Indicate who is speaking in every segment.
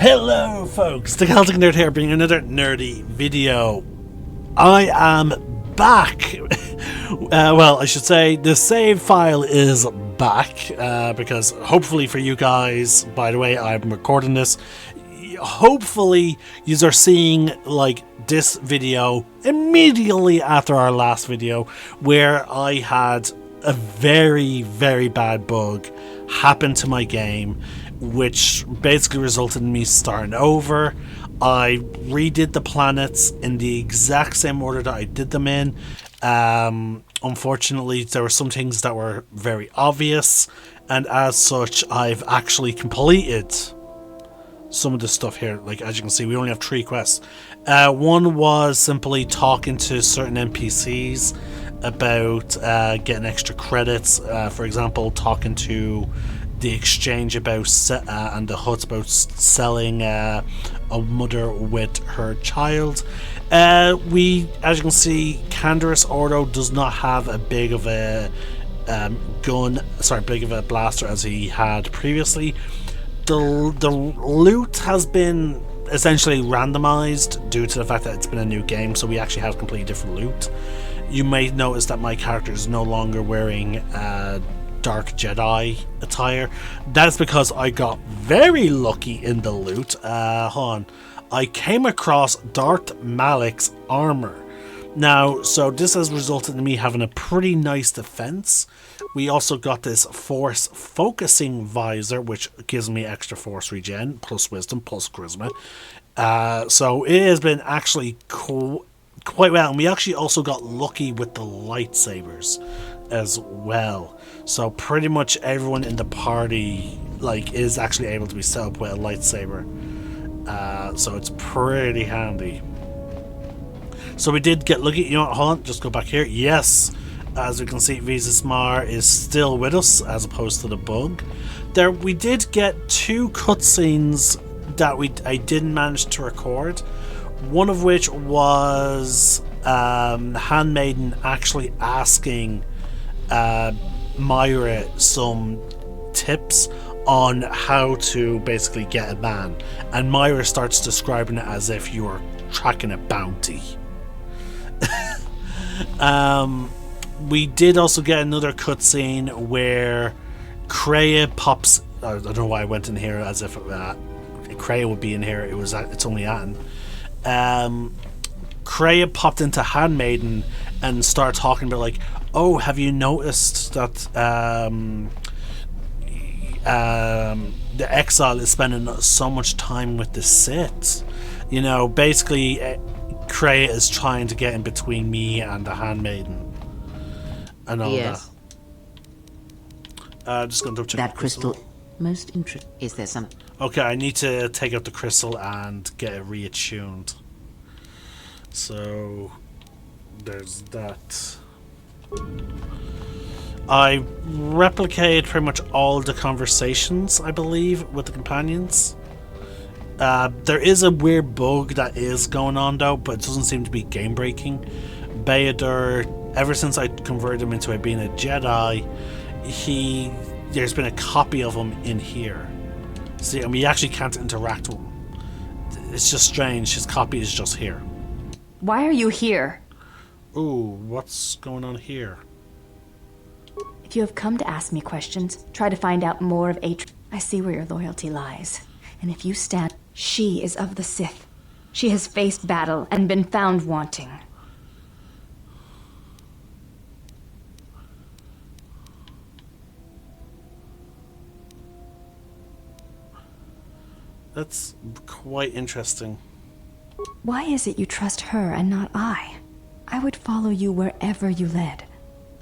Speaker 1: Hello folks, the Celtic Nerd here bringing another nerdy video. I am back. Well, I should say the save file is back because hopefully for you guys, by the way, I'm recording this, hopefully you are seeing like this video immediately after our last video where I had a very bad bug happen to my game, which basically resulted in me starting over. I redid the planets in the exact same order that I did them in. Unfortunately, there were some things that were very obvious, and as such, I've actually completed some of the stuff here. Like, as you can see, we only have 3 quests. One was simply talking to certain NPCs about getting extra credits. For example, talking to the exchange about and the huts about selling a mother with her child. As you can see, Canderous Ordo does not have a big of a big of a blaster as he had previously. The loot has been essentially randomized due to the fact that it's been a new game, so we actually have completely different loot. You may notice that my character is no longer wearing Dark Jedi attire. That's because I got very lucky in the loot. Hold on. I came across Darth Malik's armor. Now, so this has resulted in me having a pretty nice defense. We also got this Force Focusing Visor, which gives me extra Force Regen, plus Wisdom, plus Charisma. So it has been actually quite well. And we actually also got lucky with the lightsabers as well. So pretty much everyone in the party is actually able to be set up with a lightsaber. So it's pretty handy. So we did get lucky. You know what, hold on, just go back here. Yes, as we can see, Visasmar is still with us as opposed to the bug. There we did get 2 cutscenes that I didn't manage to record. One of which was Handmaiden actually asking Myra some tips on how to basically get a man, and Myra starts describing it as if you are tracking a bounty. We did also get another cutscene where Kreia pops. I don't know why I went in here as if Kreia would be in here. It's only Anne. Kreia popped into Handmaiden and started talking about like, oh, have you noticed that the Exile is spending so much time with the Sith? You know, basically, Kreia is trying to get in between me and the Handmaiden and all that. Just gonna double check
Speaker 2: that crystal. Most interesting. Is there some?
Speaker 1: Okay, I need to take out the crystal and get it reattuned. So there's that. I replicated pretty much all the conversations, I believe, with the companions. There is a weird bug that is going on though, but it doesn't seem to be game breaking. Baedur, ever since I converted him into being a Jedi, there's been a copy of him in here. See, and we actually can't interact with him. It's just strange. His copy is just here.
Speaker 3: Why are you here?
Speaker 1: Ooh, what's going on here?
Speaker 3: If you have come to ask me questions, try to find out more of I see where your loyalty lies. And if you stand, she is of the Sith. She has faced battle and been found wanting.
Speaker 1: That's quite interesting.
Speaker 3: Why is it you trust her and not I? I would follow you wherever you led.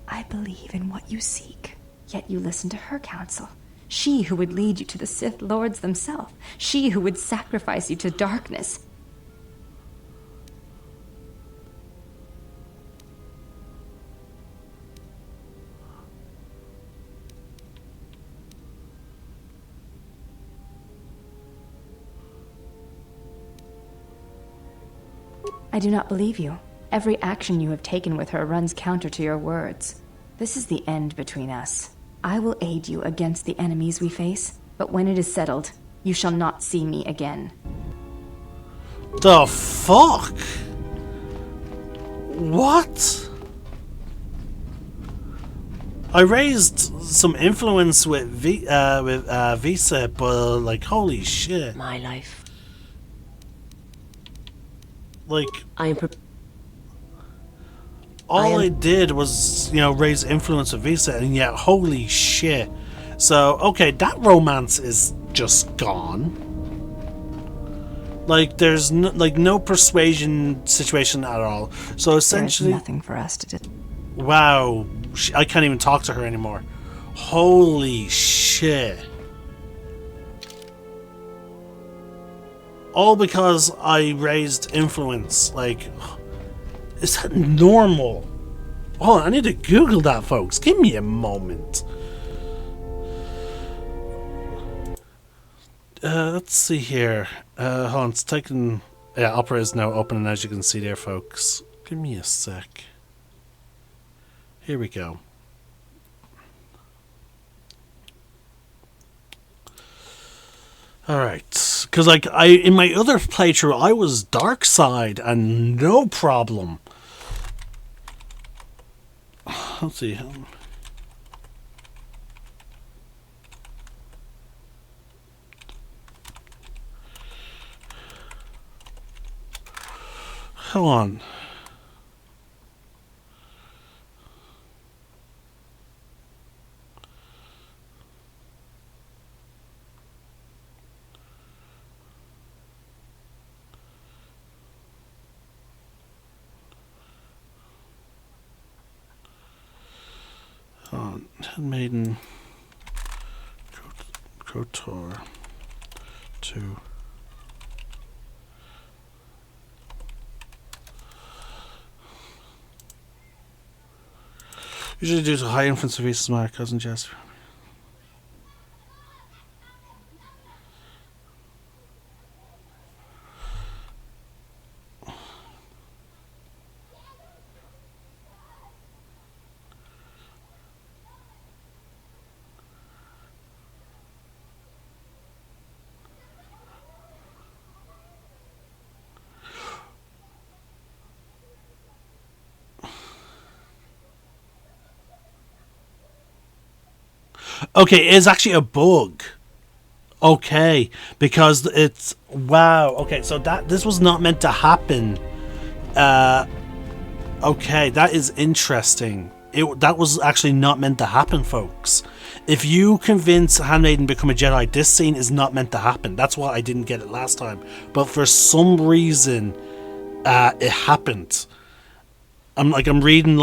Speaker 3: I believe in what you seek, yet you listen to her counsel. She who would lead you to the Sith Lords themselves. She who would sacrifice you to darkness. I do not believe you. Every action you have taken with her runs counter to your words. This is the end between us. I will aid you against the enemies we face, but when it is settled, You shall not see me again.
Speaker 1: The fuck? What? I raised some influence with Visa, but like, holy shit!
Speaker 4: My life.
Speaker 1: Like,
Speaker 4: I am.
Speaker 1: all I did was, you know, raise influence with Visa, and yet, holy shit! So, okay, that romance is just gone. Like, there's no persuasion situation at all. So essentially,
Speaker 3: There's nothing for us to do.
Speaker 1: wow, I can't even talk to her anymore. Holy shit! All because I raised influence. Like, is that normal? Oh, I need to Google that, folks. Give me a moment. Let's see here. Hold on, it's taking... Yeah, Opera is now open, as you can see there, folks. Give me a sec. Here we go. Alright. Because, like, in my other playthrough, I was dark side, and no problem. Let's see. Hold on. Handmaiden. KOTOR 2. Usually due to high influence of Visa's my cousin Jasper. Okay, it's actually a bug. Okay, because it's... Wow, okay, so this was not meant to happen. Okay, that is interesting. That was actually not meant to happen, folks. If you convince Handmaiden to become a Jedi, this scene is not meant to happen. That's why I didn't get it last time. But for some reason, it happened. I'm reading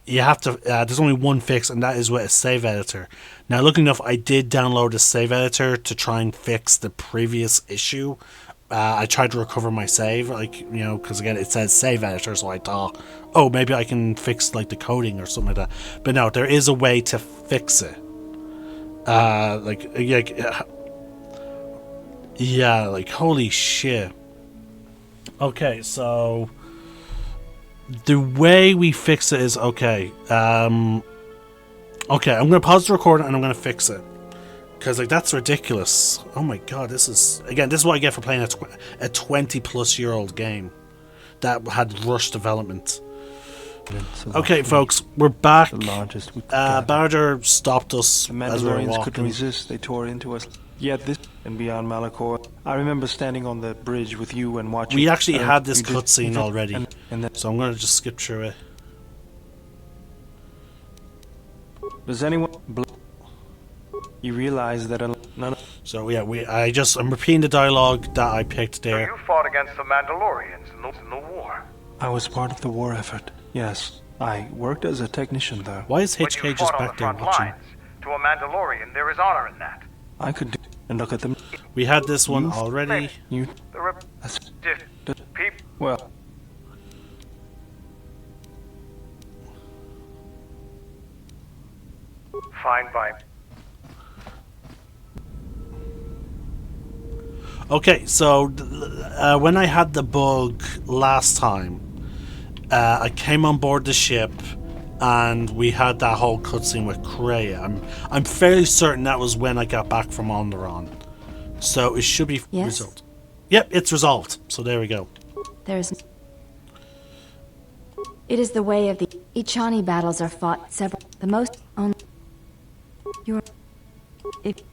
Speaker 1: you have to, there's only one fix, and that is with a save editor. Now, looking enough, I did download a save editor to try and fix the previous issue. I tried to recover my save, because again, it says save editor, so I thought, oh, maybe I can fix, the coding or something like that. But no, there is a way to fix it. Holy shit. Okay, so... the way we fix it is okay. I'm gonna pause the recording and I'm gonna fix it, because that's ridiculous. Oh my god, this is what I get for playing a 20-plus-year-old game that had rushed development. Okay, folks, we're back. Barter stopped us
Speaker 5: The
Speaker 1: as we were
Speaker 5: Mandalorians
Speaker 1: walking.
Speaker 5: couldn't resist. They tore into us. Yet this and beyond Malachor, I remember standing on the bridge with you and watching.
Speaker 1: We actually had this
Speaker 5: you did-
Speaker 1: cutscene already,
Speaker 5: and then,
Speaker 1: so I'm gonna just skip through it.
Speaker 5: does anyone? You realize that none of
Speaker 1: So yeah, I'm repeating the dialogue that I picked there.
Speaker 6: So you fought against the Mandalorians in the war.
Speaker 5: I was part of the war effort. Yes, I worked as a technician there.
Speaker 1: Why is
Speaker 6: When
Speaker 1: HK
Speaker 6: you
Speaker 1: just
Speaker 6: fought on
Speaker 1: back
Speaker 6: the
Speaker 1: there
Speaker 6: front
Speaker 1: watching?
Speaker 6: lines, to a Mandalorian, there is honor in that.
Speaker 5: I could do and look at them.
Speaker 1: We had this one
Speaker 5: You-
Speaker 1: already.
Speaker 5: You,
Speaker 6: The people.
Speaker 5: well,
Speaker 6: Fine by.
Speaker 1: Okay, so when I had the bug last time, I came on board the ship, and we had that whole cutscene with Kreia. I'm fairly certain that was when I got back from Onderon. So it should be
Speaker 3: Yes?
Speaker 1: resolved. Yep, it's resolved. So there we go.
Speaker 3: There is. It is the way of the Ichani battles are fought several. The most on. Your. It.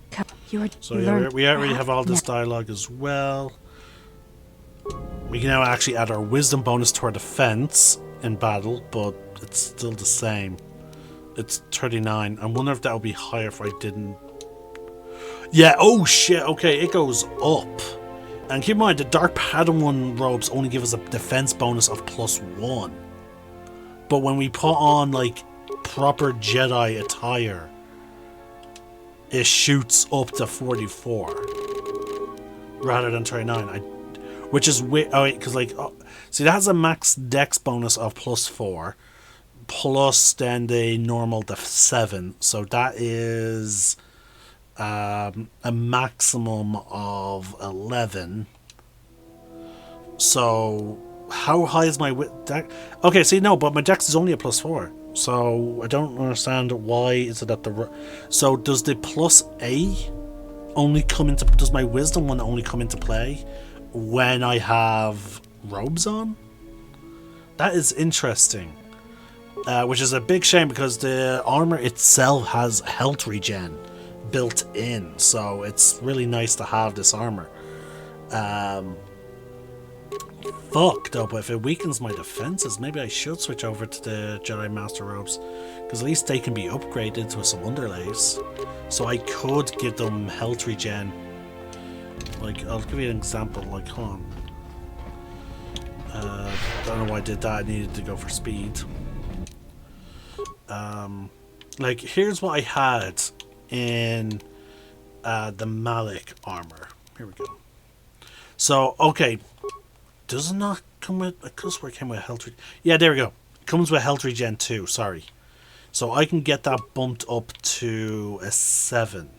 Speaker 3: Your.
Speaker 1: So yeah, we already have all this dialogue as well. We can now actually add our wisdom bonus to our defense in battle, but it's still the same. It's 39. I wonder if that would be higher if I didn't. Yeah, oh shit, okay, it goes up. And keep in mind, the Dark Padawan robes only give us a defense bonus of +1. But when we put on, like, proper Jedi attire, it shoots up to 44. Rather than 39. Which is weird. Oh, wait, because, like, see, that has a max dex bonus of +4. Plus, then the normal def 7. So that is a maximum of 11. So, how high is my dex? Okay, see, no, but my dex is only a +4. So, I don't understand why is it at the... So, does the +A only come into... Does my wisdom one only come into play when I have robes on? That is interesting. Which is a big shame because the armor itself has health regen built in, so it's really nice to have this armor. Fuck though, but if it weakens my defenses, maybe I should switch over to the Jedi Master robes, because at least they can be upgraded with some underlays. So I could give them health regen. Like, I'll give you an example. Like, hold on. Don't know why I did that. I needed to go for speed. Like, here's what I had in the Malik armor. Here we go. So, okay. Does it not come with... I could have sworn it came with health regen. Yeah, there we go. It comes with health regen too, sorry. So I can get that bumped up to a 7.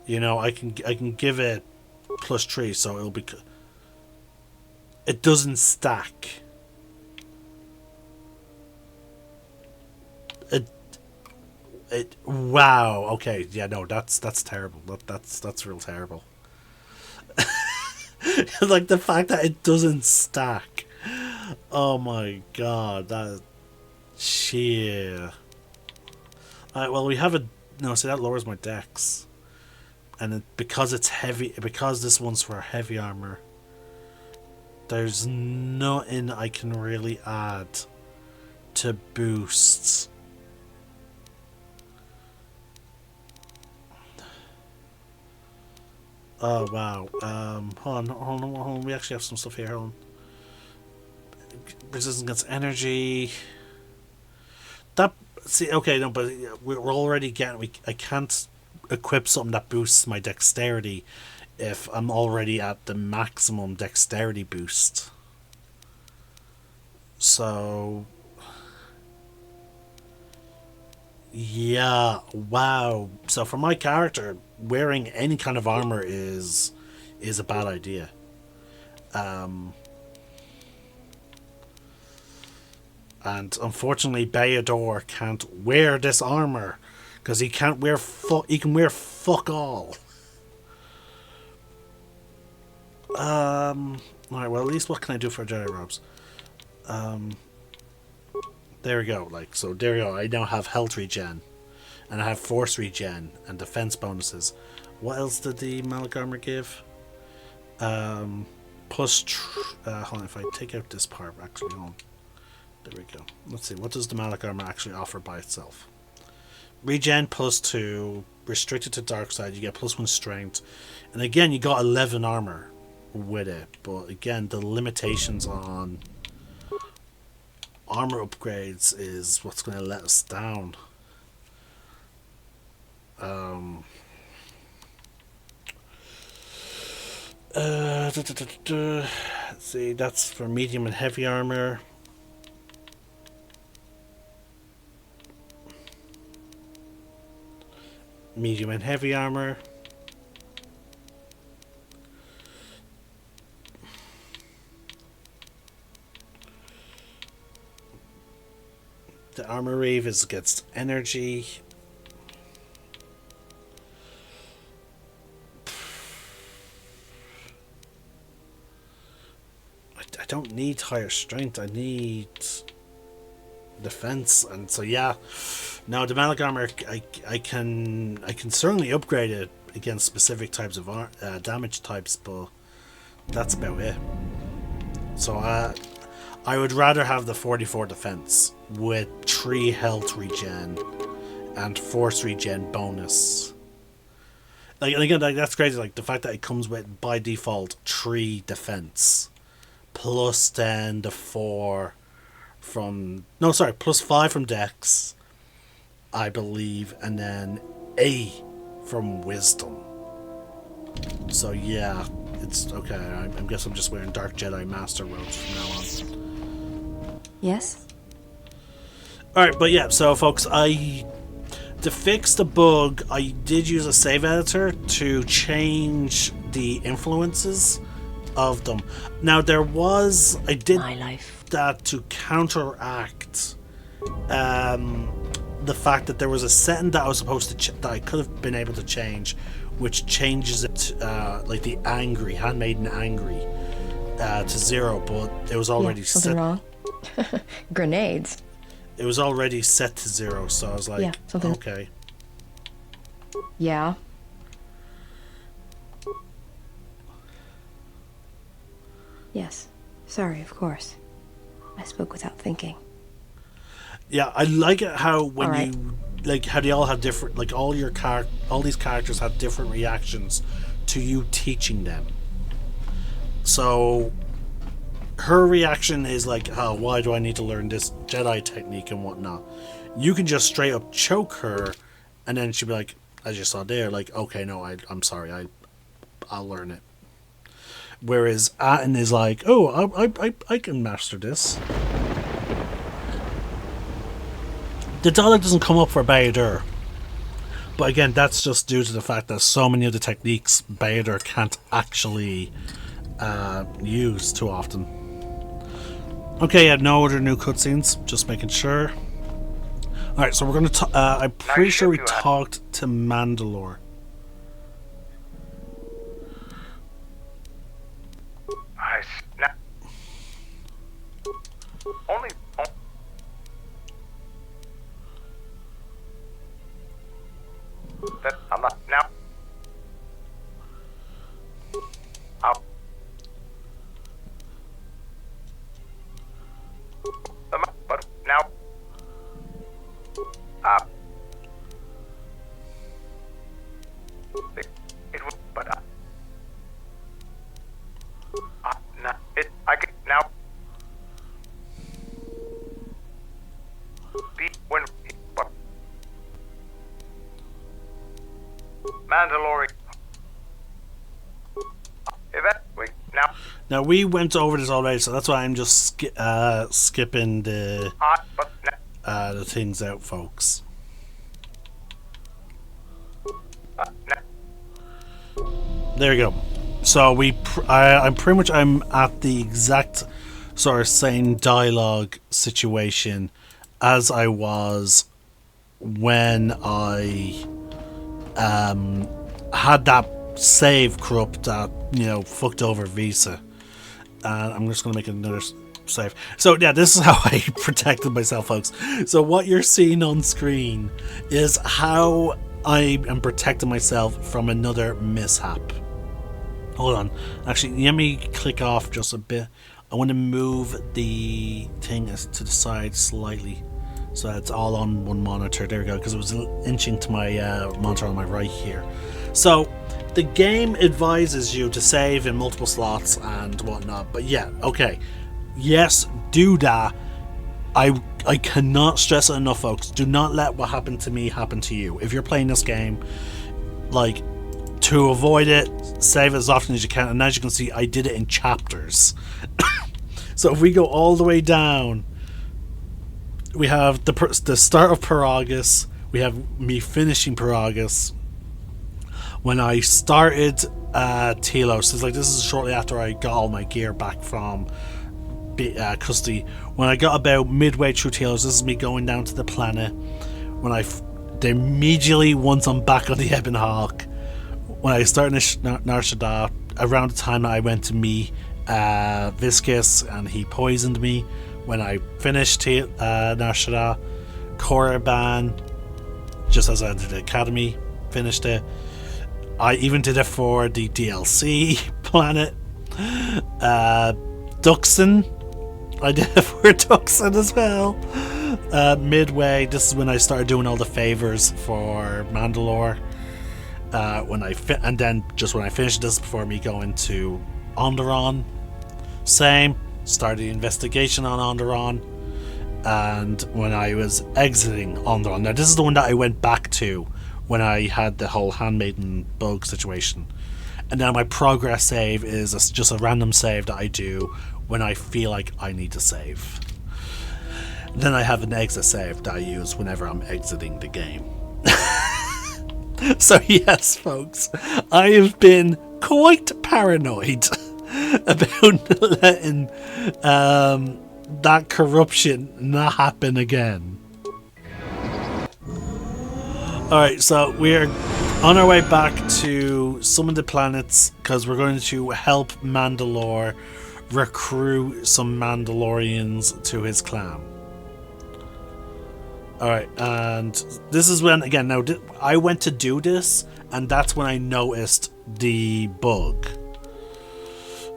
Speaker 1: You know, I can give it +3, so it'll be... It doesn't stack. Wow. Okay. Yeah. No. That's terrible. That's real terrible. Like the fact that it doesn't stack. Oh my god. That. Sheer. Alright. Well, we have a. No. See, that lowers my dex. And because it's heavy, because this one's for heavy armor, there's nothing I can really add to boosts. Oh wow. Hold on. We actually have some stuff here. Hold on. Resistance against energy. That see okay no, but we're already getting. I can't equip something that boosts my dexterity if I'm already at the maximum dexterity boost. So yeah, wow. So for my character, wearing any kind of armor is a bad idea. And unfortunately, Bayador can't wear this armor because he can't wear he can wear fuck all. Alright, well, at least what can I do for Jedi robes? There we go. Like, so there we go. I now have health regen, and I have force regen and defense bonuses. What else did the Malik armor give? Plus, hold on. If I take out this part, actually, hold on. There we go. Let's see. What does the Malik armor actually offer by itself? Regen +2, restricted to dark side. You get +1 strength, and again, you got 11 armor with it. But again, the limitations on armor upgrades is what's going to let us down. Let's see, that's for medium and heavy armor. Medium and heavy armor. The armor reeve is against energy. I don't need higher strength. I need defense, and so yeah. Now the metallic armor, I can certainly upgrade it against specific types of damage types, but that's about it. So I would rather have the 44 defense with 3 health regen and force regen bonus. Like, and again, like, that's crazy. Like the fact that it comes with by default 3 defense, plus then the 4 from plus 5 from Dex, I believe, and then A from Wisdom. So yeah, it's okay. I guess I'm just wearing Dark Jedi Master robes from now on.
Speaker 3: Yes?
Speaker 1: Alright, but yeah, so folks, to fix the bug, I did use a save editor to change the influences of them. Now I did
Speaker 2: My life.
Speaker 1: that to counteract the fact that there was a setting that I was supposed to that I could have been able to change, which changes it like the angry, handmaiden angry, to 0, but it was already
Speaker 4: something
Speaker 1: set.
Speaker 4: wrong? Grenades.
Speaker 1: It was already set to 0, so I was like,
Speaker 4: Yeah, something.
Speaker 1: okay.
Speaker 4: Yeah. Yes. Sorry, of course. I spoke without thinking.
Speaker 1: Yeah, I like it how when
Speaker 4: Alright.
Speaker 1: you like how they all have different, like all these characters have different reactions to you teaching them. So her reaction is like, oh, why do I need to learn this Jedi technique and whatnot? You can just straight up choke her, and then she'll be like, as you saw there, like, okay, no, I'm sorry, I'll learn it. Whereas Atten is like, oh, I can master this. The dialogue doesn't come up for Bayadur. But again, that's just due to the fact that so many of the techniques Bayadur can't actually use too often. Okay, yeah, no other new cutscenes, just making sure. Alright, so we're going to I'm pretty sure we talked to Mandalore.
Speaker 6: I snap. Only. That I'm not now. Out. But now. It will, but no, I can now. Be when, but Mandalorian. Wait, now.
Speaker 1: Now, we went over this already, so that's why I'm just skipping the
Speaker 6: But now.
Speaker 1: the things out, folks. There you go. So I'm at the exact sort of same dialogue situation as I was when I had that save corrupt that fucked over Visa. And I'm just gonna make another save. So yeah, this is how I protected myself, folks. So what you're seeing on screen is how I am protecting myself from another mishap. Hold on. Actually, let me click off just a bit. I want to move the thing to the side slightly so that it's all on one monitor. There we go, because it was inching to my monitor on my right here. So the game advises you to save in multiple slots and whatnot. But yeah, okay. Yes, do that. I cannot stress it enough, folks. Do not let what happened to me happen to you. If you're playing this game, like, to avoid it, save as often as you can. And as you can see, I did it in chapters. So if we go all the way down, we have the start of Paragus. We have me finishing Paragus. When I started Telos, it's like this is shortly after I got all my gear back from custody. When I got about midway through Taylor's, this is me going down to the planet. When immediately, once I'm back on the Ebon Hawk, when I started Nar Shaddaa, around the time that I went to meet Viscus and he poisoned me. When I finished Nar Shaddaa, Korriban, just as I entered the academy, finished it. I even did it for the DLC planet. Duxon, I did it for Duxon as well. Midway, this is when I started doing all the favors for Mandalore. And then just when I finished this, before me going to Onderon, same, started the investigation on Onderon. And when I was exiting Onderon, now this is the one that I went back to when I had the whole handmaiden bug situation. And then my progress save is just a random save that I do when I feel like I need to save. Then I have an exit save that I use whenever I'm exiting the game. So yes, folks, I have been quite paranoid about letting that corruption not happen again. Alright, so we're on our way back to some of the planets because we're going to help Mandalore recruit some Mandalorians to his clan. Alright, and this is when, again, now I went to do this, and that's when I noticed the bug.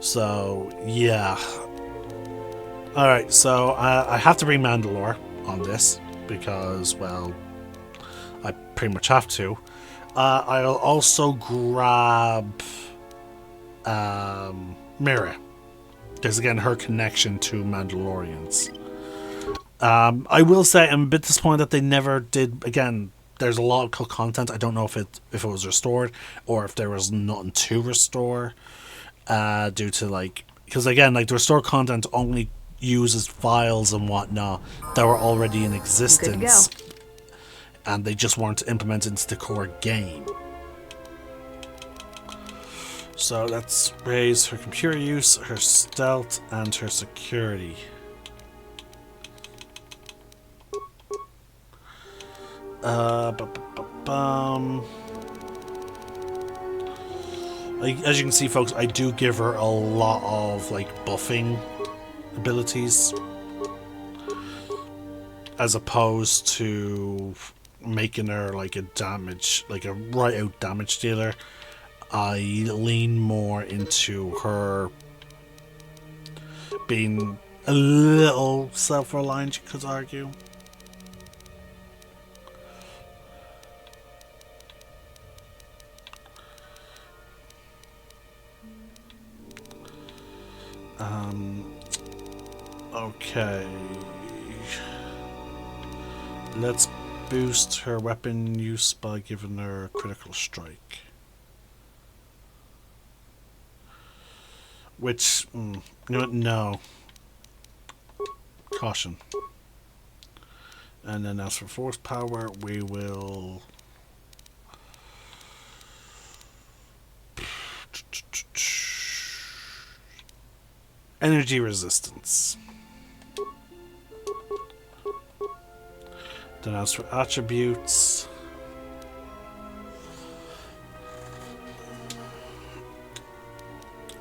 Speaker 1: So, yeah. Alright, so I have to bring Mandalore on this, because, well, I pretty much have to. I'll also grab Mira, because, again, her connection to Mandalorians. I will say I'm a bit disappointed that they never did. Again, there's a lot of content. I don't know if it was restored or if there was nothing to restore, due to because again, the restored content only uses files and whatnot that were already in existence, and they just weren't implemented into the core game. So let's raise her computer use, her stealth, and her security. As you can see, folks, I do give her a lot of buffing abilities, as opposed to making her a right out damage dealer. I lean more into her being a little self-reliant, you could argue. Okay. Let's boost her weapon use by giving her critical strike. Which, no. Caution. And then as for force power, we will... Energy resistance. Then as for attributes,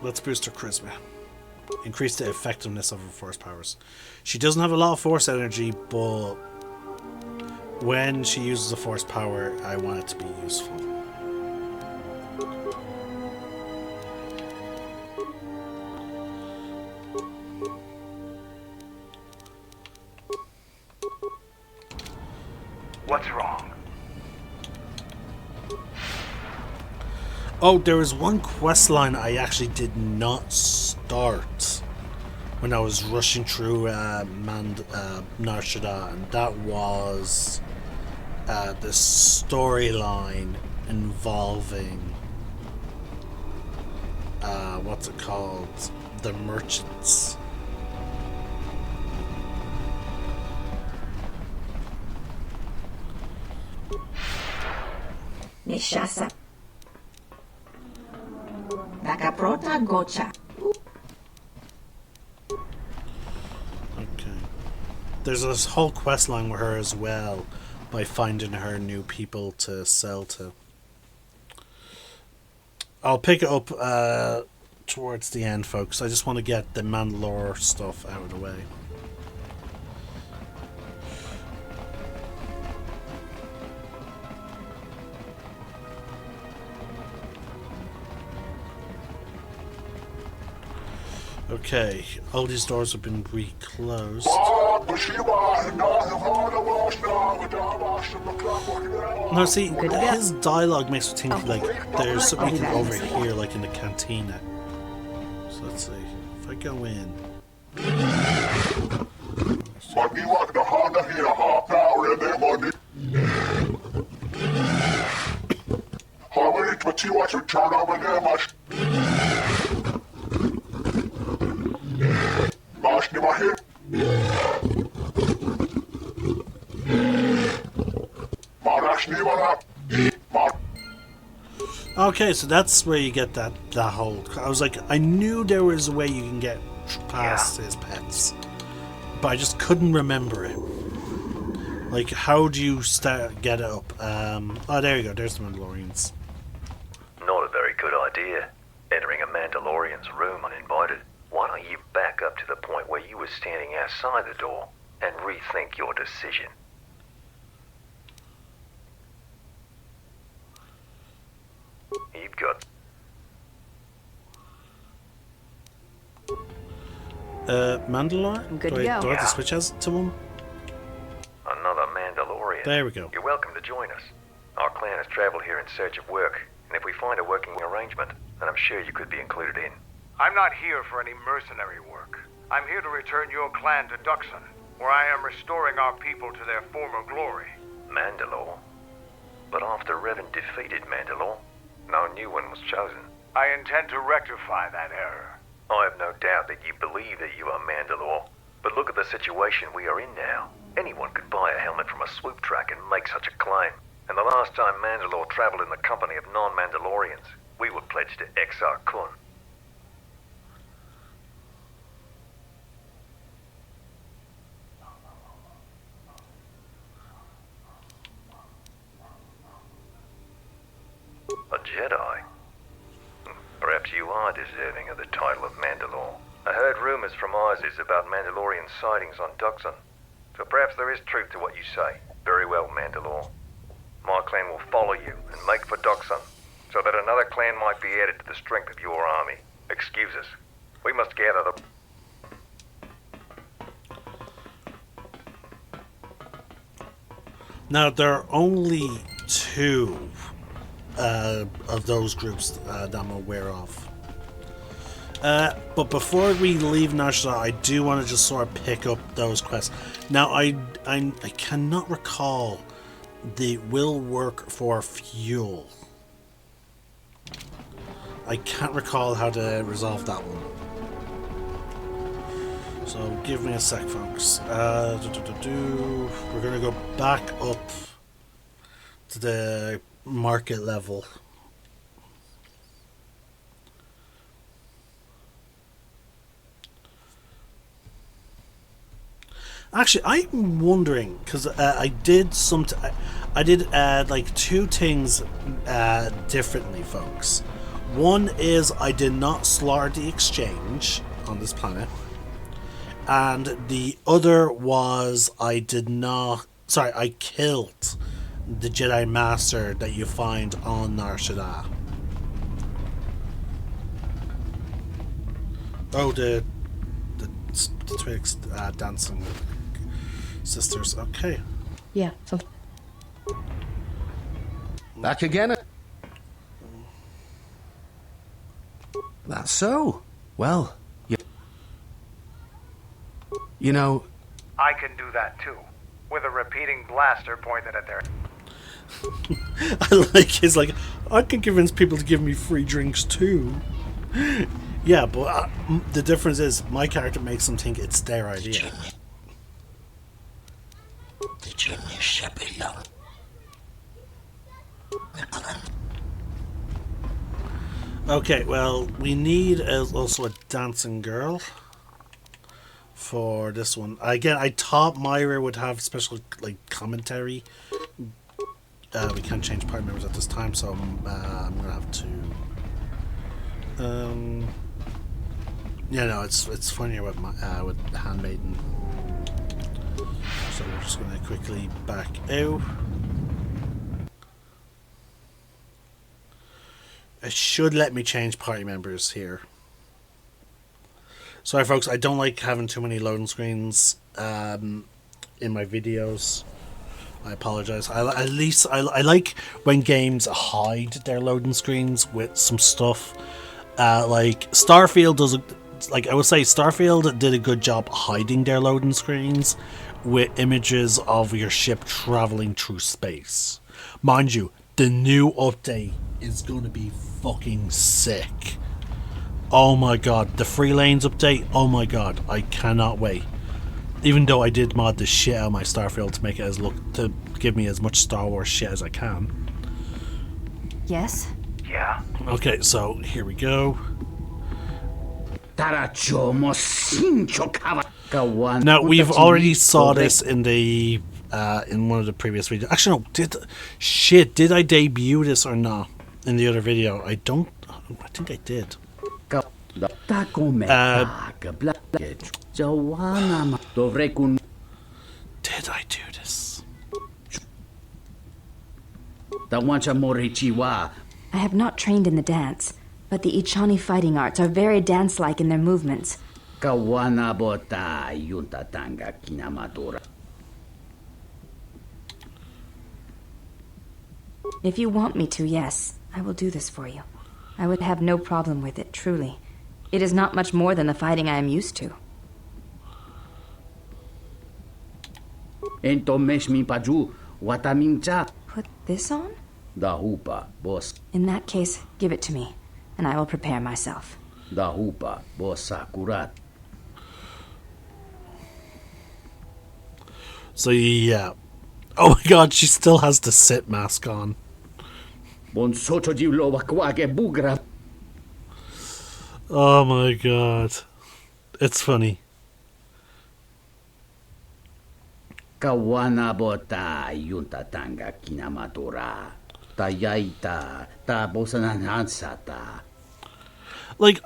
Speaker 1: let's boost her charisma. Increase the effectiveness of her force powers. She doesn't have a lot of force energy, but when she uses a force power, I want it to be useful.
Speaker 6: What's wrong?
Speaker 1: Oh, there was one quest line I actually did not start when I was rushing through Nar Shaddaa, and that was the storyline involving what's it called? The merchants.
Speaker 2: Nishasa. Nakaprota gocha.
Speaker 1: There's this whole quest line with her as well, by finding her new people to sell to. I'll pick it up towards the end, folks. I just want to get the Mandalore stuff out of the way. Okay, all these doors have been reclosed. No, see, his dialogue makes me think like there's something over here, like in the cantina. So let's see. If I go in. Okay, so that's where you get that whole. I was like, I knew there was a way you can get past his pets, but I just couldn't remember it. Like, how do you get it up? Oh, there you go. There's the Mandalorians.
Speaker 7: Not a very good idea, entering a Mandalorian's room uninvited. Why don't you back up to the point where you were standing outside the door and rethink your decision? You've got...
Speaker 1: Mandalore?
Speaker 3: Good to
Speaker 1: Do I
Speaker 3: go.
Speaker 1: have to switch as to him?
Speaker 7: another Mandalorian.
Speaker 1: There we go.
Speaker 7: You're welcome to join us. Our clan has traveled here in search of work, and if we find a working arrangement, then I'm sure you could be included in.
Speaker 6: I'm not here for any mercenary work. I'm here to return your clan to Duxon, where I am restoring our people to their former glory.
Speaker 7: Mandalore? But after Revan defeated Mandalore, no new one was chosen.
Speaker 6: I intend to rectify that error.
Speaker 7: I have no doubt that you believe that you are Mandalore, but look at the situation we are in now. Anyone could buy a helmet from a swoop track and make such a claim. And the last time Mandalore traveled in the company of non-Mandalorians, we were pledged to Exar Kun. A Jedi? Perhaps you are deserving of the title of Mandalore. I heard rumors from Isis about Mandalorian sightings on Duxon, so perhaps there is truth to what you say. Very well, Mandalore. My clan will follow you and make for Duxon, so that another clan might be added to the strength of your army. Excuse us. We must gather the...
Speaker 1: Now, there are only two of those groups that I'm aware of. But before we leave Nar Shaddaa, I do want to just sort of pick up those quests. Now, I cannot recall they will work for fuel. I can't recall how to resolve that one. So give me a sec, folks. We're gonna go back up to the market level. Actually, I'm wondering because I did like two things differently, folks. One is I did not slaughter the exchange on this planet, and the other was I killed the Jedi Master that you find on Nar Shaddaa. Oh, the Twix dancing sisters. Okay.
Speaker 4: Yeah, so
Speaker 8: Back again? That's so. Well, you know...
Speaker 6: I can do that too, with a repeating blaster pointed at their...
Speaker 1: I like his like, I can convince people to give me free drinks too. Yeah, but the difference is my character makes them think it's their idea. Okay, well, we need also a dancing girl for this one. Again, I thought Myra would have special like commentary. We can't change party members at this time, so I'm gonna have to. Yeah, no, it's funnier with Handmaiden. So we're just gonna quickly back out. It should let me change party members here. Sorry, folks, I don't like having too many loading screens in my videos. I apologize. I like when games hide their loading screens with some stuff. Like Starfield does. Like I would say, Starfield did a good job hiding their loading screens with images of your ship traveling through space. Mind you, the new update is going to be fucking sick. Oh my god, the Free Lanes update, oh my god, I cannot wait. Even though I did mod the shit out of my Starfield to make it to give me as much Star Wars shit as I can.
Speaker 3: Yes?
Speaker 6: Yeah?
Speaker 1: Okay, so here we go. Now we've already saw this in the in one of the previous videos. Actually, no, did I debut this or not in the other video? I think I did. Did I do this?
Speaker 3: I have not trained in the dance, but the Ichani fighting arts are very dance-like in their movements. If you want me to, yes, I will do this for you. I would have no problem with it, truly. It is not much more than the fighting I am used to. Put this on? In that case, give it to me, and I will prepare myself.
Speaker 1: So yeah. Oh my god, she still has the sit mask on. Oh my god. It's funny. Like,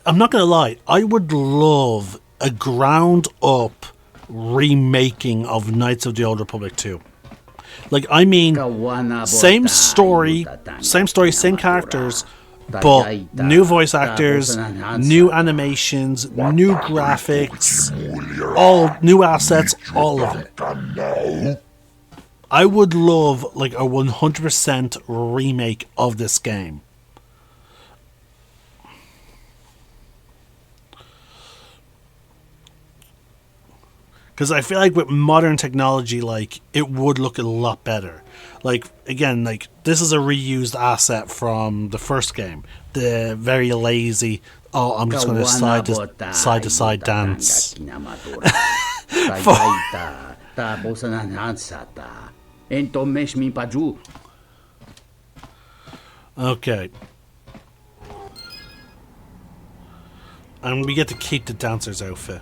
Speaker 1: I'm not gonna lie, I would love a ground up remaking of Knights of the Old Republic 2. Like, I mean, same story, same characters, but new voice actors, new animations, new graphics, all new assets, all of it. I would love like a 100% remake of this game. Because I feel like with modern technology, like, it would look a lot better. Like, again, like, this is a reused asset from the first game. The very lazy, oh, I'm just going to side to side dance. Okay. And we get to keep the dancer's outfit.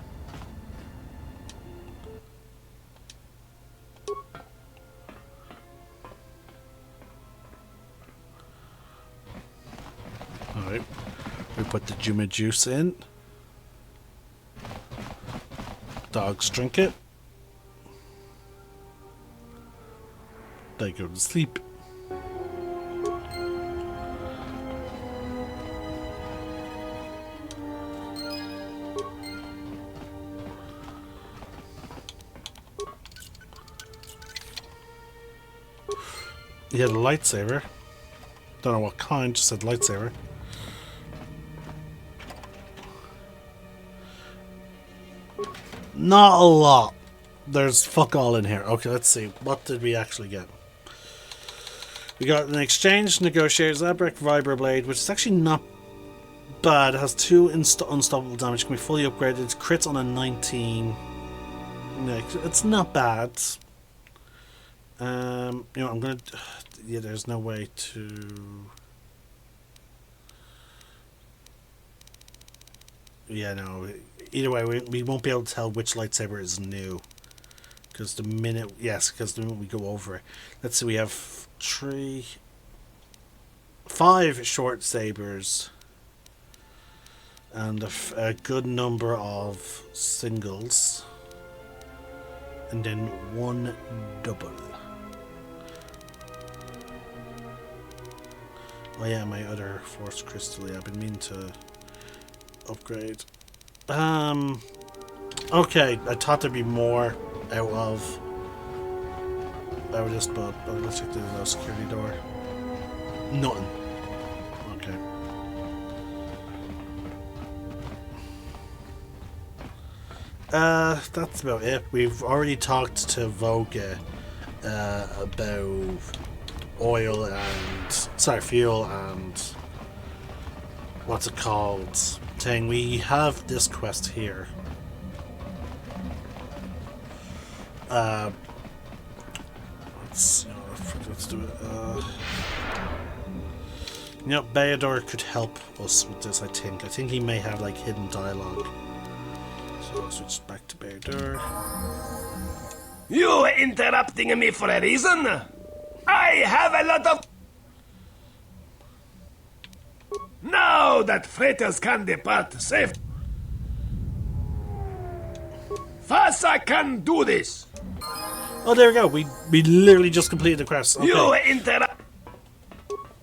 Speaker 1: Alright, we put the Juma juice in. Dogs drink it. They go to sleep. He had a lightsaber. Don't know what kind, just said lightsaber. Not a lot. There's fuck all in here. Okay, let's see. What did we actually get? We got an exchange, negotiator's Abrek, Vibroblade, which is actually not bad. It has 2 unstoppable damage, can be fully upgraded. It's crits on a 19. It's not bad. You know, I'm gonna. Yeah, there's no way to. Yeah, no. Either way, we won't be able to tell which lightsaber is new. Because the minute we go over it. Let's see, we have 5 short sabers. And a good number of singles. And then 1 double. Oh yeah, my other Force Crystal. Yeah, I've been meaning to upgrade. Okay, I thought there'd be more out of this, but let's check the security door. Nothing. Okay. That's about it. We've already talked to Voga about fuel and what's it called? Saying we have this quest here. Let's do it. You know, Bayador could help us with this, I think. I think he may have like hidden dialogue. So I'll switch back to Bayador.
Speaker 9: You interrupting me for a reason? I have a lot of... Now that freighters can depart safe, Fasa can do this.
Speaker 1: Oh, there we go. We literally just completed the quest. Okay.
Speaker 9: You interrupt.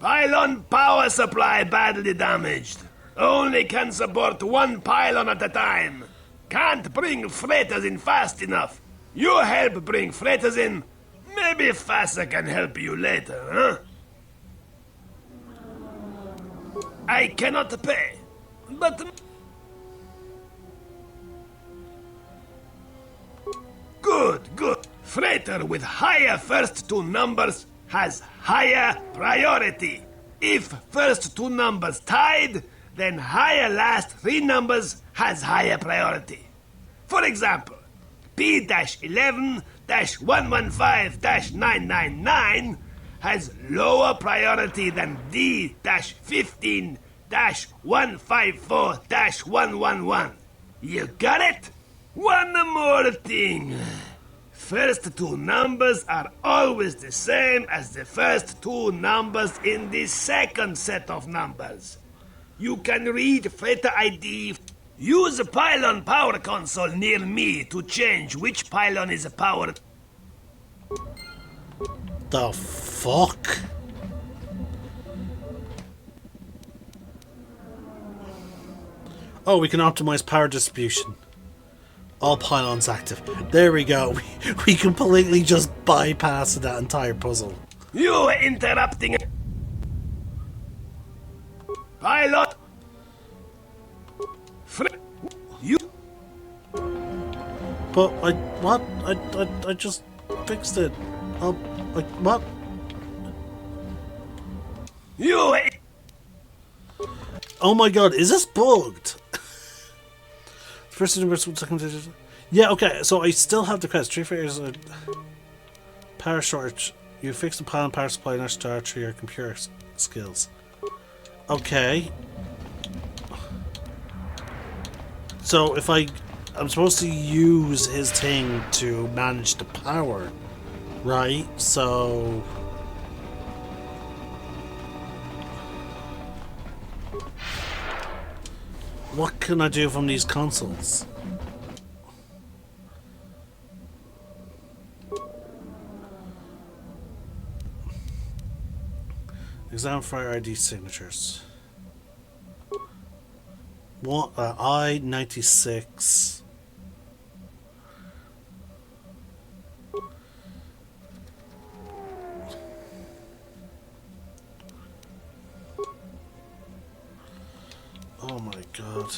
Speaker 9: Pylon power supply badly damaged. Only can support 1 pylon at a time. Can't bring freighters in fast enough. You help bring freighters in. Maybe Fasa can help you later, huh? I cannot pay, but... Good. Freighter with higher first 2 numbers has higher priority. If first 2 numbers tied, then higher last 3 numbers has higher priority. For example, P-11-115-999 has lower priority than D-15-154-111. You got it? One more thing. First 2 numbers are always the same as the first 2 numbers in the second set of numbers. You can read freighter ID. Use a pylon power console near me to change which pylon is powered.
Speaker 1: The fuck? Oh, we can optimize power distribution. All pylons active. There we go. We completely just bypassed that entire puzzle.
Speaker 9: You interrupting. Pilot. You.
Speaker 1: But what? I just fixed it. Like what?
Speaker 9: You.
Speaker 1: Oh my god, is this bugged? First universal, second. Yeah, okay. So I still have the quest. 3 failures. Power shortage. You fix the pylon power supply in our star through your computer skills. Okay. So if I'm supposed to use his thing to manage the power, right? So what can I do from these consoles? Examine fire ID signatures. What? I-96. Oh my god.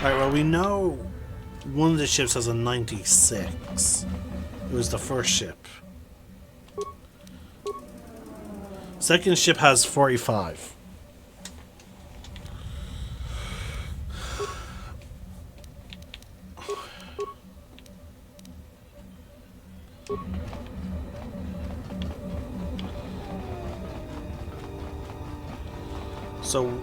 Speaker 1: Alright, well we know one of the ships has a 96. It was the first ship. Second ship has 45. So,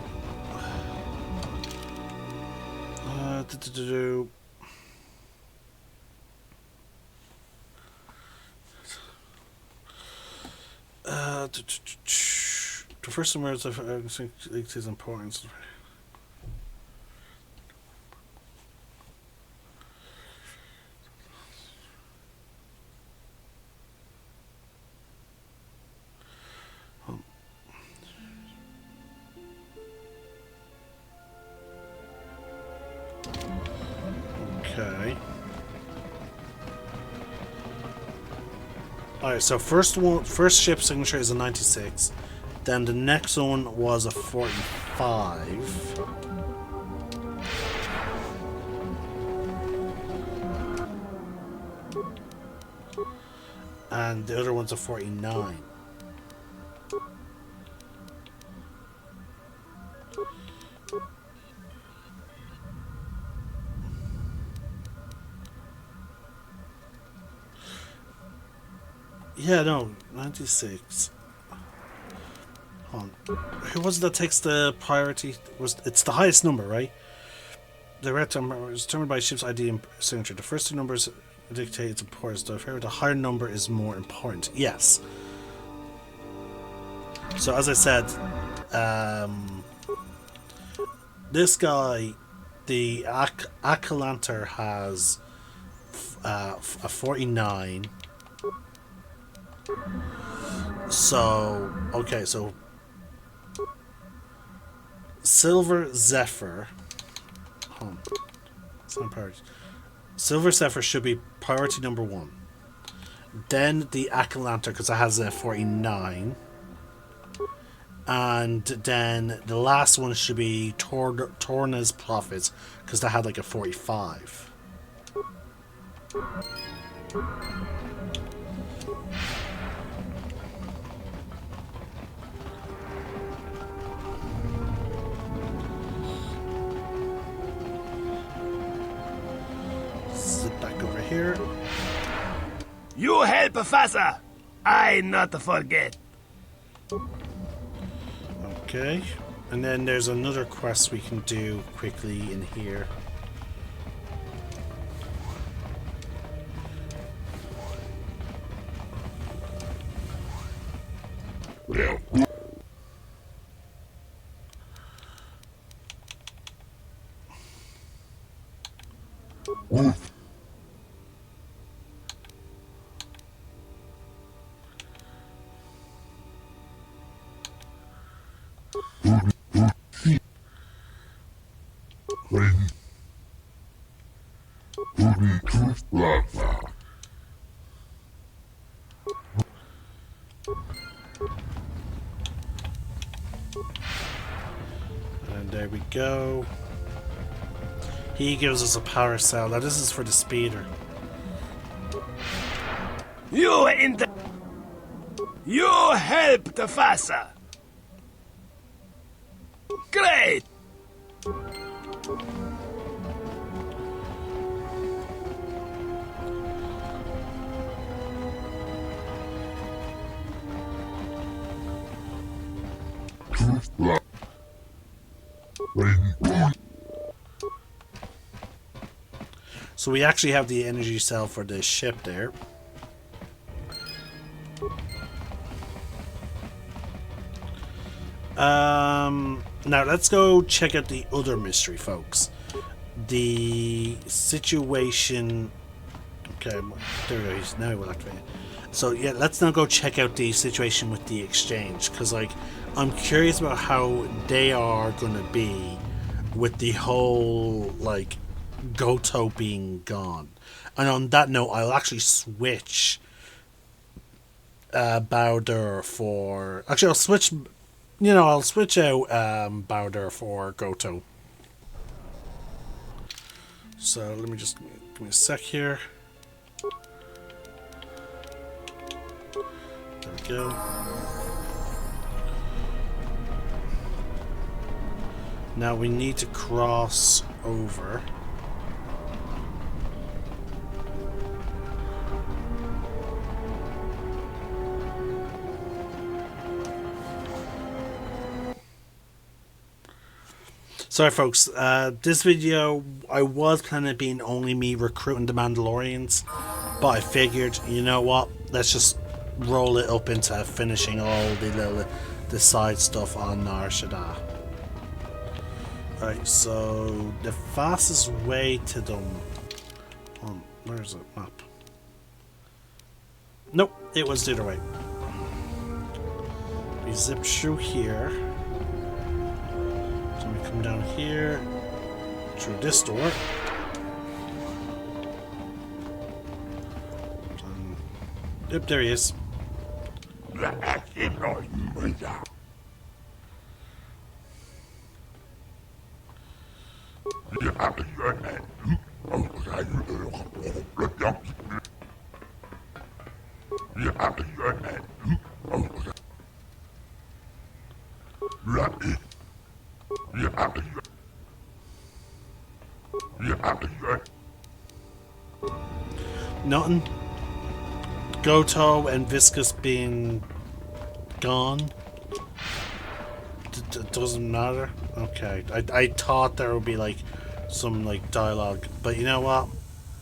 Speaker 1: the first emerge of his importance. Okay. Alright, so first ship signature is a 96. Then the next one was a 45. And the other one's a 49. Yeah, no, 96. Hold on. Who was it that takes the priority? It's the highest number, right? The red number is determined by ship's ID and signature. The first two numbers dictate its importance. The higher number is more important. Yes. So as I said, this guy, the Akalanter, has a 49. So, okay, so Silver Zephyr. Silver Zephyr should be priority number 1. Then the Akalanter, because it has a 49. And then the last one should be Torna's Prophets, because they had like a 45. Sit back over here.
Speaker 9: You help, Professor. I not forget.
Speaker 1: Okay, and then there's another quest we can do quickly in here. And there we go. He gives us a power cell. Now this is for the speeder.
Speaker 9: You help the Professor. Great.
Speaker 1: So we actually have the energy cell for the ship there. Now let's go check out the other mystery, folks. The situation. Okay, there it is. Now we'll activate it. So yeah, let's now go check out the situation with the exchange, because like I'm curious about how they are going to be with the whole like Goto being gone. And on that note, I'll actually switch Bowder for. Actually, I'll switch. I'll switch out Bowder for Goto. So let me just give me a sec here. There we go. Now we need to cross over. Sorry folks, this video, I was planning it being only me recruiting the Mandalorians, but I figured, you know what, let's just roll it up into finishing all the side stuff on our shaddaa. Right, so the fastest way to them... where's the map? Nope, it was the other way. We zip through here. So we come down here, through this door. Yep, there he is. Nothing. Goto and Viscous being gone. Doesn't matter. Okay, I thought there would be like some like dialogue, but you know what?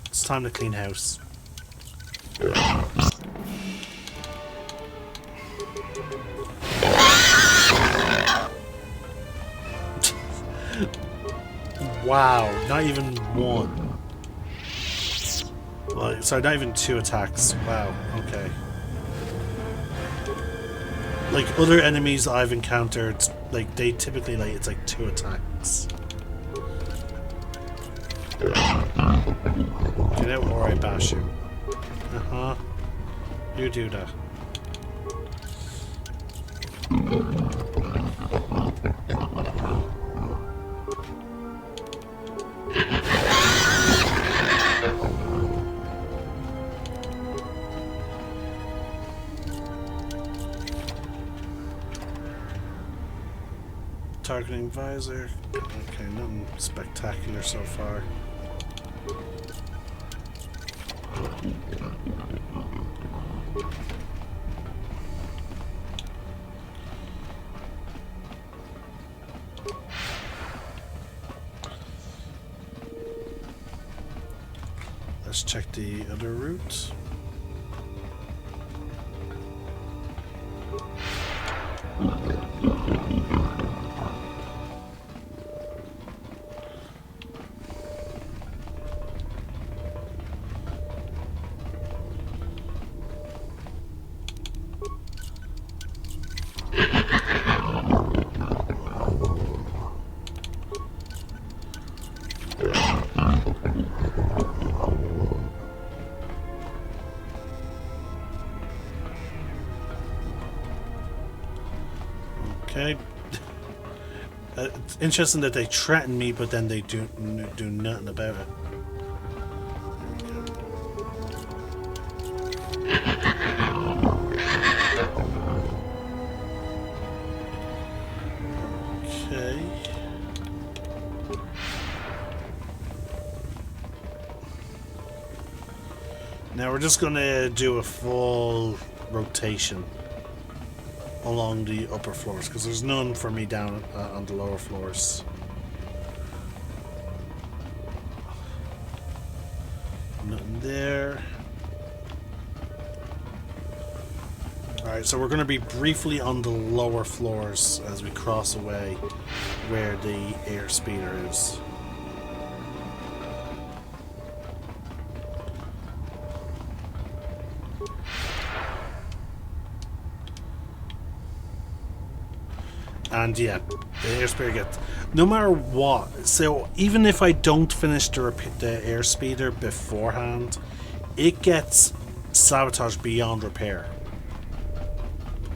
Speaker 1: It's time to clean house. Wow, not even one. Like, sorry, not even 2 attacks. Wow, okay. Like, other enemies I've encountered, like, they typically, like, it's like 2 attacks. Get out or I bash you. Uh-huh. You do that. Targeting visor. Okay, nothing spectacular so far. Let's check the other route. Okay. It's interesting that they threaten me, but then they do nothing about it. Okay. Now we're just gonna do a full rotation along the upper floors, because there's none for me down on the lower floors. Nothing there. Alright, so we're going to be briefly on the lower floors as we cross away where the airspeeder is. And yeah, the airspeeder gets... No matter what, so even if I don't finish the airspeeder beforehand, it gets sabotaged beyond repair.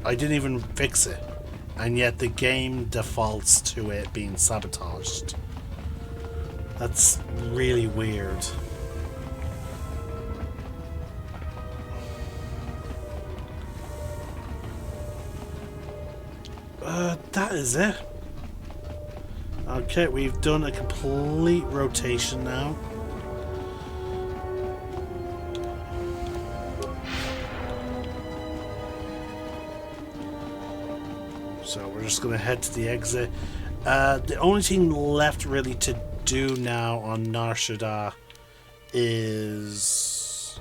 Speaker 1: I didn't even fix it, and yet the game defaults to it being sabotaged. That's really weird. That is it. Okay, we've done a complete rotation now. So we're just going to head to the exit. The only thing left really to do now on Nar Shaddaa is...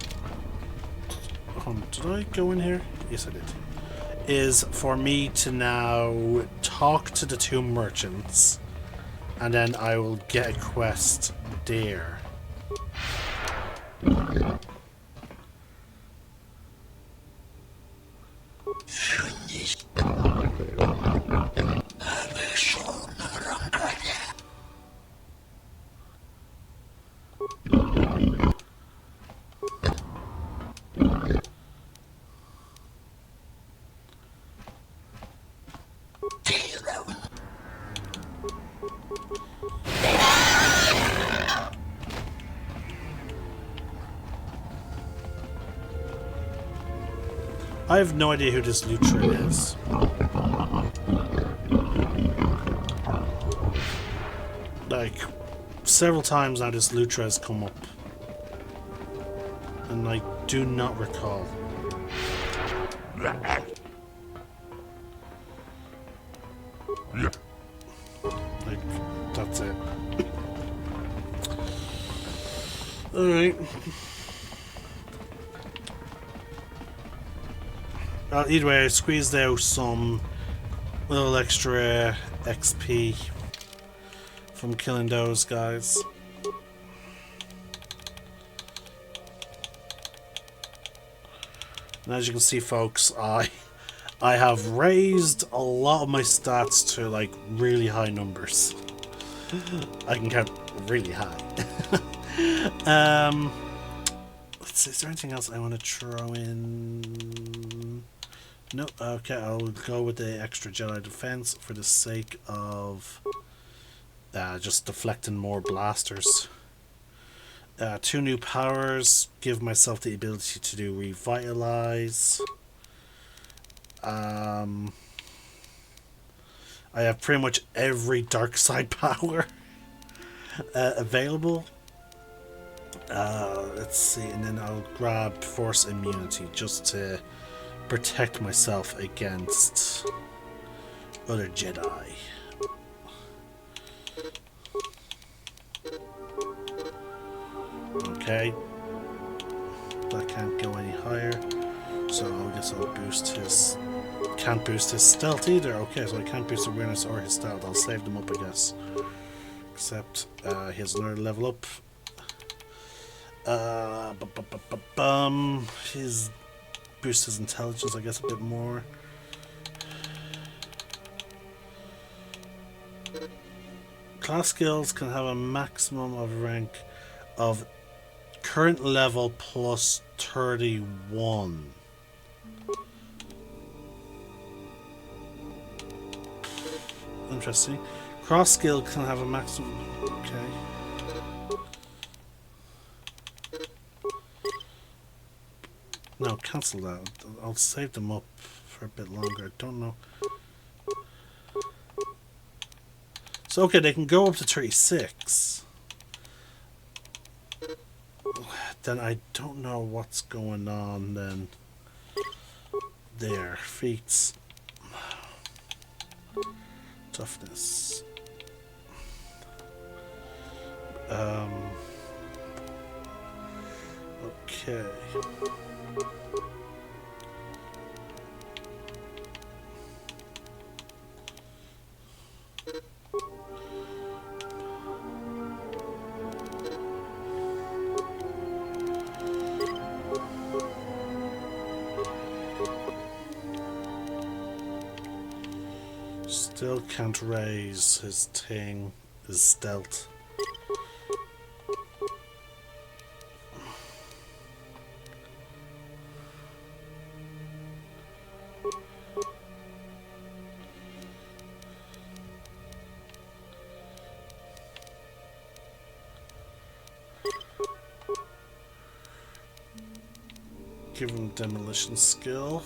Speaker 1: did I go in here? Yes, I did. Is for me to now talk to the two merchants, and then I will get a quest there. I have no idea who this Lutra is. Like, several times now this Lutra has come up. And I do not recall. Like, that's it. Alright. Either way, I squeezed out some little extra XP from killing those guys. And as you can see, folks, I have raised a lot of my stats to like really high numbers. I can count really high. Let's see, is there anything else I want to throw in? No, okay, I'll go with the extra Jedi defense for the sake of just deflecting more blasters. 2 new powers, give myself the ability to do revitalize. I have pretty much every dark side power available. Let's see, and then I'll grab force immunity just to protect myself against other Jedi. Okay, that can't go any higher, so I guess I'll boost his... Can't boost his stealth either. Okay, so I can't boost awareness or his stealth. I'll save them up, I guess. Except he has another level up. His boost his intelligence, I guess, a bit more. Class skills can have a maximum of rank of current level plus 31. Interesting. Cross skill can have a maximum. Okay. No, cancel that. I'll save them up for a bit longer. I don't know. So, okay, they can go up to 36. Then I don't know what's going on then. There. Feats. Toughness. Okay. Still can't raise his thing, his stealth. Give him demolition skill.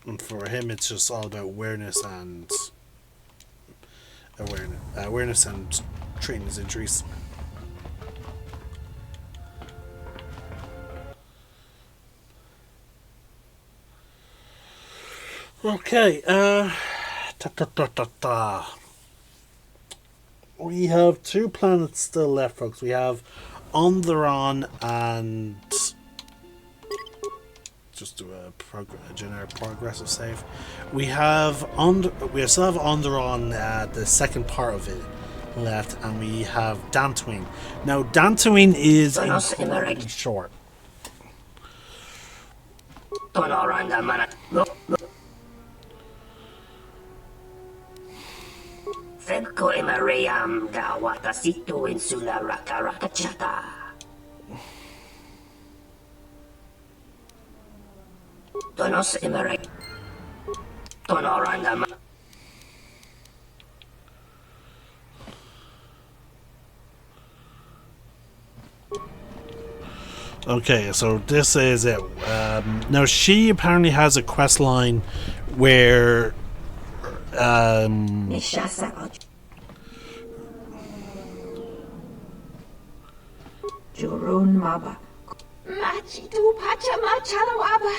Speaker 1: And for him, it's just all about awareness and awareness and treating his injuries. Okay, we have 2 planets still left, folks. We have Onderon and just do a generic progressive save. We still have Onderon, the second part of it left, and we have Dantooine. Now, Dantooine is incredibly short.
Speaker 10: Fedko Emariam da Watasito Insula Raka Raka Chata. Tonos Emari Tonoranda.
Speaker 1: Okay, so this is it. Now, she apparently has a quest line where
Speaker 10: Jurun Maba Machitu Pachama Chalawaba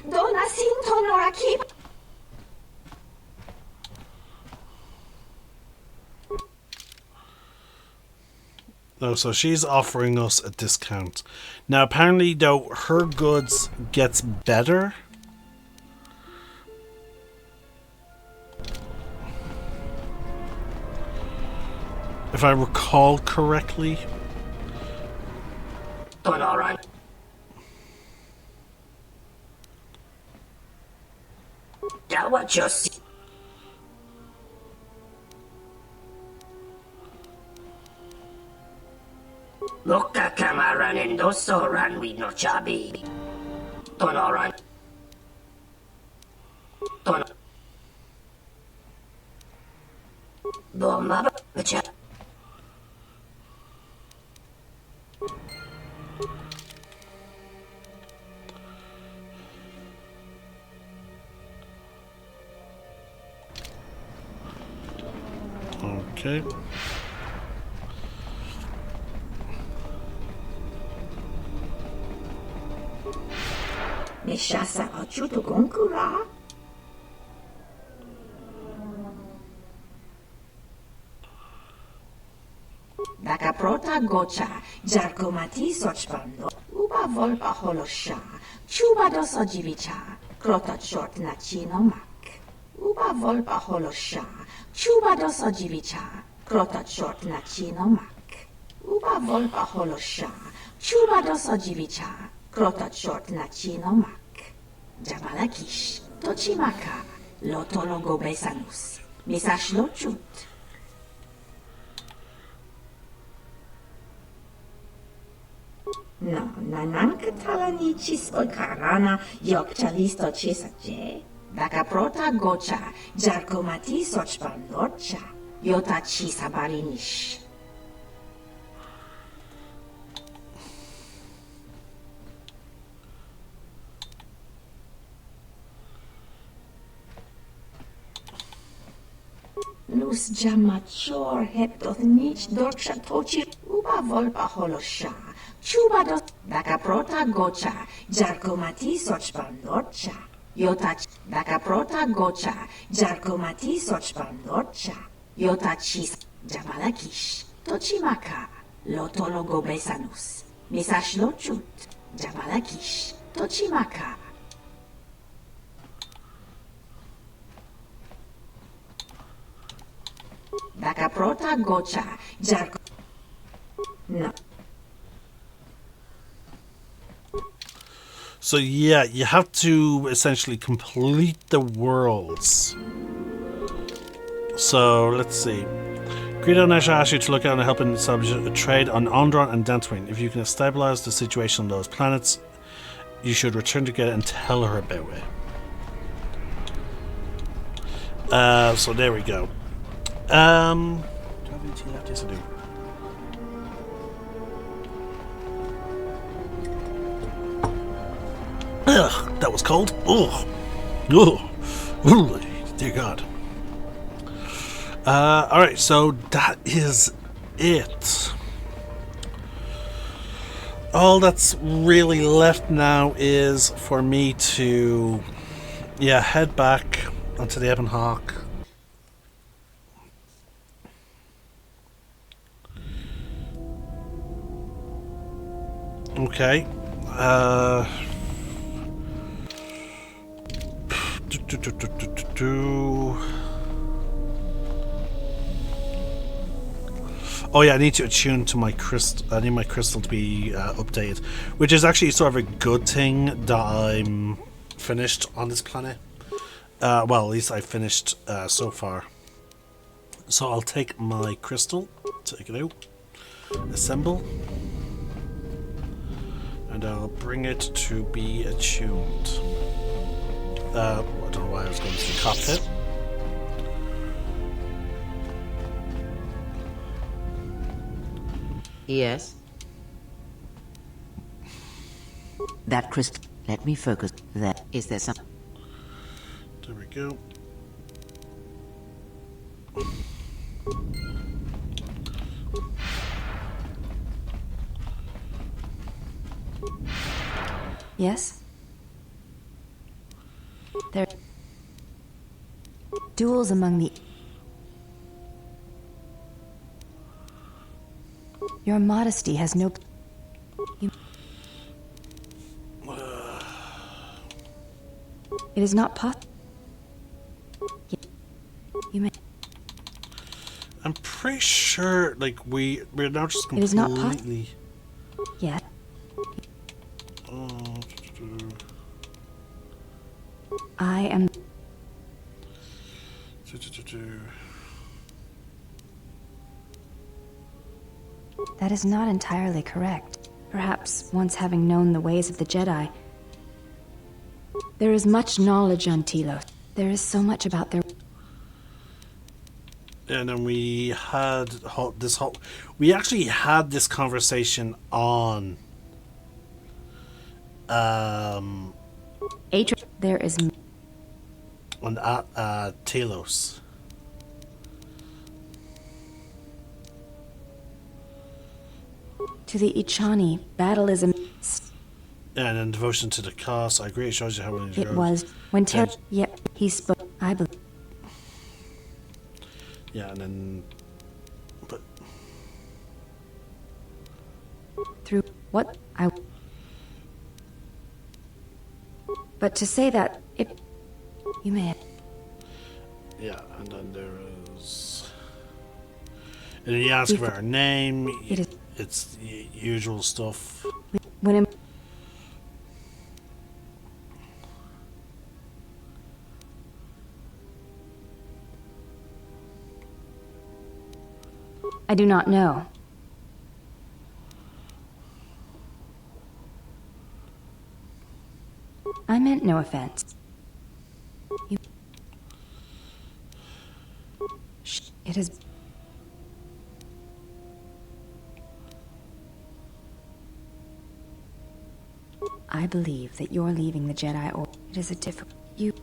Speaker 10: Dona Sintonoraki.
Speaker 1: Oh, so she's offering us a discount. Now, apparently, though, her goods gets better. If I recall correctly.
Speaker 10: Loka kamaran endoso ran we no chabi. Tonoran. Ton. Bomba.
Speaker 1: Okay.
Speaker 10: Nishasa achuto gonkura. Daka prota gocha, jarkomati sochpando, uba volpa holosha, chuba dos ojivicha, krota short na chino mak. Uba volpa holosha, chuba dos ojivicha, krota short na chino mak. Uba volpa holosha, chuba dos ojivicha, krota short na chino mak. Jabalakish, tochimaka, lotologo besanus, misash lochut. No, nananka talanichis okarana yokchalisto chisaje. Daka prota gocha, jarkomati sochpandorcha, yota chisabarinish. Lus jamachor heptoth nich dorksha tochi uba volpa holosha. Chuba dos daka prota gocha, jarkomati sochpandorcha. Yota daka prota gocha, jarkomati sochpandorcha. Yota chis jabalakish. Tochimaka, lotologo besanus. Misash lochut, jabalakish. Tochimaka. Daka prota gocha, jarko. No.
Speaker 1: So yeah, you have to essentially complete the worlds. So let's see. Greedo Nash asks you to look out and help in establish a trade on Onderon and Dantooine. If you can stabilize the situation on those planets, you should return to get it and tell her about it. So there we go. Do I have anything left? Yes, I do. Ugh, that was cold. Ugh. Ugh. Ooh, dear God. Alright, so that is it. All that's really left now is for me to, head back onto the Ebon Hawk. Okay. Oh yeah, I need to attune to my crystal. I need my crystal to be updated, which is actually sort of a good thing that I'm finished on this planet. Well, at least I finished so far. So I'll take my crystal, take it out, assemble, and I'll bring it to be attuned. I don't know why I was going to the cockpit.
Speaker 2: Yes. That crystal. Let me focus. That is there some?
Speaker 1: There we go.
Speaker 3: Yes? There... Duels among the... Your modesty has no... You... It is not possible. You may...
Speaker 1: I'm pretty sure, like, we're now just completely...
Speaker 3: It is not possible. Yet. I am... That is not entirely correct. Perhaps once having known the ways of the Jedi... There is much knowledge on Telos. There is so much about their...
Speaker 1: And then we had this whole... We actually had this conversation on...
Speaker 3: There is...
Speaker 1: On Telos.
Speaker 3: To the Ichani, battle is a...
Speaker 1: And then devotion to the cause. I agree, it shows you how willing
Speaker 3: It was. When Ter... Yep, he spoke. I believe...
Speaker 1: Yeah, and then... But...
Speaker 3: Through... What? I... But to say that... It... You may...
Speaker 1: Yeah, and then there is... And then you ask for her name.
Speaker 3: It is...
Speaker 1: It's the usual stuff.
Speaker 3: When... I do not know. I meant no offense. You... It is... I believe that you're leaving the Jedi Order. It is a difficult... You...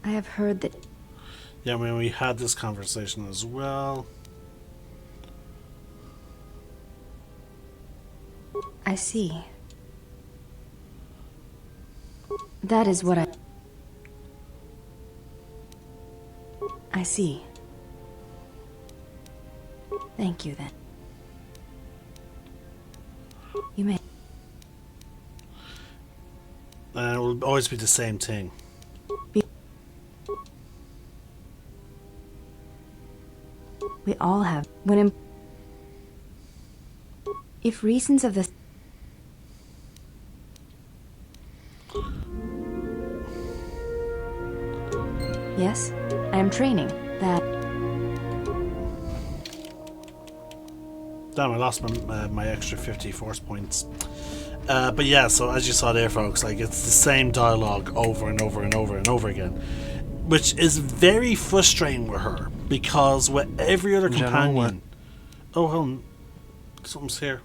Speaker 3: I have heard that...
Speaker 1: Yeah, I mean, we had this conversation as well.
Speaker 3: I see. That is what I see. Thank you, then. You may...
Speaker 1: And it will always be the same thing.
Speaker 3: We all have... When... If reasons of the... Yes, I am training. That...
Speaker 1: Damn, I lost my extra 50 force points. But yeah, so as you saw there, folks, like, it's the same dialogue over and over and over and over again. Which is very frustrating with her, because with every other companion... Oh, hold on. something's here.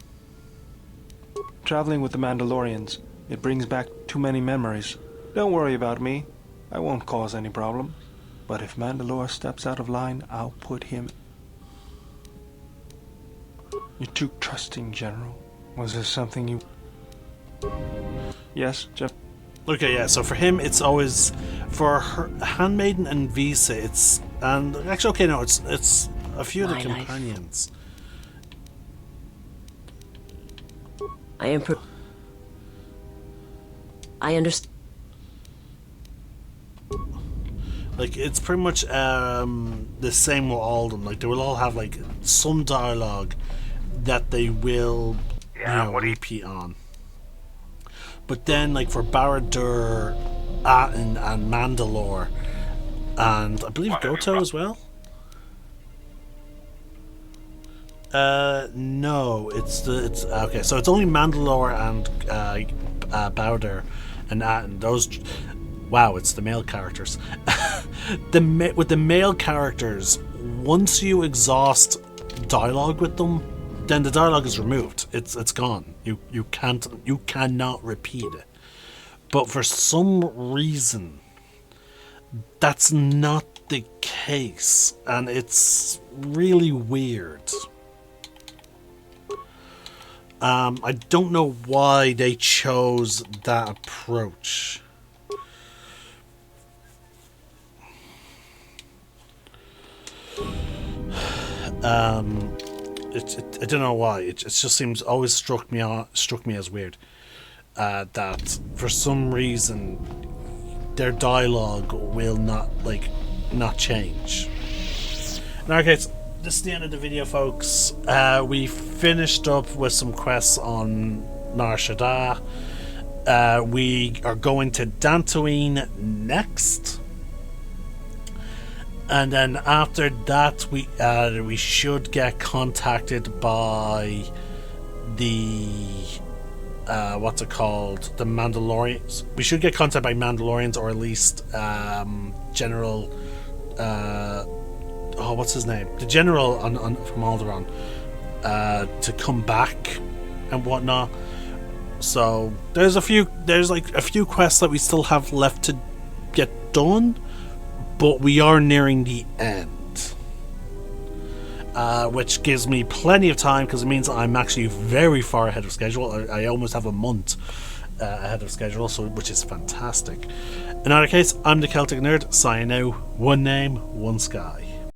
Speaker 5: Traveling with the Mandalorians, it brings back too many memories. Don't worry about me. I won't cause any problem. But if Mandalore steps out of line, I'll put him... You're too trusting, General. Was there something you... Yes, Jeff?
Speaker 1: Okay, yeah, so for him, it's always... For her, Handmaiden and Visa, it's... And actually, okay, no, it's a few of the companions.
Speaker 11: I understand.
Speaker 1: Like, it's pretty much the same with all of them. Like, they will all have, like, some dialogue that they will, repeat on. But then, like, for Barad-dûr, Atton, and Mandalore, and I believe Goto as well? No, it's okay, so it's only Mandalore and Barad-dûr and Atton. Those... Wow, it's the male characters. With the male characters, once you exhaust dialogue with them, then the dialogue is removed. It's gone. You cannot repeat it. But for some reason, that's not the case, and it's really weird. I don't know why they chose that approach. I don't know why. It just seems always struck me as weird that for some reason their dialogue will not change. In our case, this is the end of the video, folks. We finished up with some quests on Nar Shaddaa. We are going to Dantooine next. And then after that, we should get contacted by the what's it called? The Mandalorians. We should get contacted by Mandalorians, or at least General. What's his name? The General from Alderaan to come back and whatnot. So there's a few quests that we still have left to get done. But we are nearing the end, which gives me plenty of time, because it means I'm actually very far ahead of schedule. I almost have a month ahead of schedule, which is fantastic. In either case, I'm the Celtic Nerd, signing out. One name, one sky.